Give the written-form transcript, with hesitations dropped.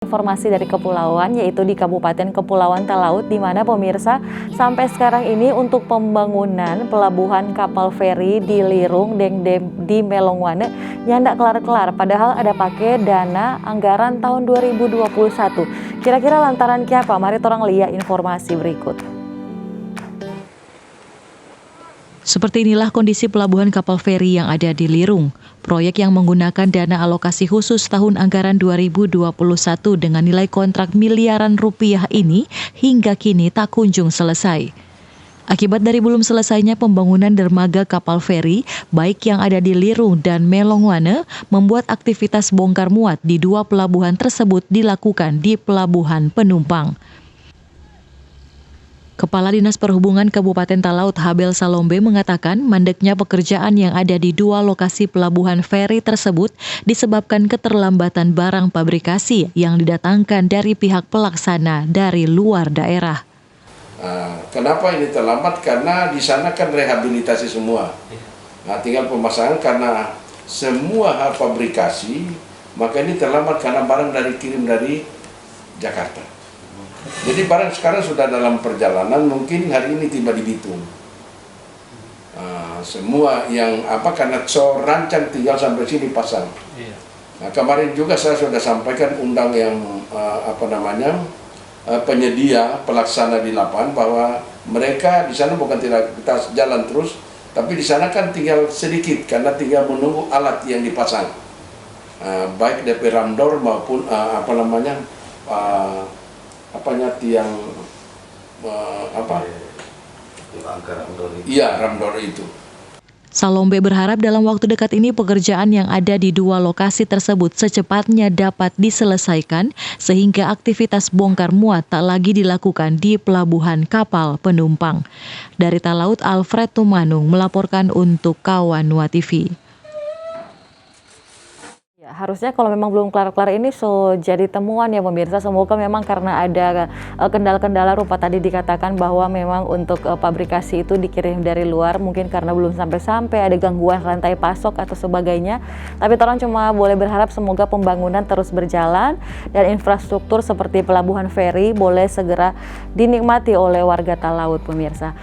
Informasi dari kepulauan, yaitu di Kabupaten Kepulauan Talaut, di mana pemirsa sampai sekarang ini untuk pembangunan pelabuhan kapal feri di Lirung di Melongwane nyandak kelar-kelar, padahal ada pakai dana anggaran tahun 2021. Kira-kira lantaran kiapa? Mari torang lihat informasi berikut. Seperti inilah kondisi pelabuhan kapal feri yang ada di Lirung. Proyek yang menggunakan dana alokasi khusus tahun anggaran 2021 dengan nilai kontrak miliaran rupiah ini hingga kini tak kunjung selesai. Akibat dari belum selesainya pembangunan dermaga kapal feri, baik yang ada di Lirung dan Melongwane, membuat aktivitas bongkar muat di dua pelabuhan tersebut dilakukan di pelabuhan penumpang. Kepala Dinas Perhubungan Kabupaten Talaut Habel Salombe mengatakan mandeknya pekerjaan yang ada di dua lokasi pelabuhan feri tersebut disebabkan keterlambatan barang pabrikasi yang didatangkan dari pihak pelaksana dari luar daerah. Kenapa ini terlambat? Karena di sana kan rehabilitasi semua. Tinggal pemasangan karena semua hal pabrikasi, maka ini terlambat karena barang kirim dari Jakarta. Jadi barang sekarang sudah dalam perjalanan, mungkin hari ini tiba di Bitung. Semua yang karena rancang tinggal sampai sini pasang. Nah, kemarin juga saya sudah sampaikan undang yang penyedia pelaksana di lapangan bahwa mereka di sana bukan tidak kita jalan terus, tapi di sana kan tinggal sedikit karena tinggal menunggu alat yang dipasang, baik DP ramdor maupun tiang ramdor itu. Salombe berharap dalam waktu dekat ini pekerjaan yang ada di dua lokasi tersebut secepatnya dapat diselesaikan sehingga aktivitas bongkar muat tak lagi dilakukan di pelabuhan kapal penumpang. Dari Talaut, Alfred Tumanung melaporkan untuk Kawan TV. Harusnya kalau memang belum kelar-kelar ini jadi temuan ya pemirsa. Semoga memang karena ada kendala-kendala rupa tadi dikatakan bahwa memang untuk pabrikasi itu dikirim dari luar, mungkin karena belum sampai-sampai ada gangguan rantai pasok atau sebagainya. Tapi orang cuma boleh berharap semoga pembangunan terus berjalan dan infrastruktur seperti pelabuhan feri boleh segera dinikmati oleh warga Talaut pemirsa.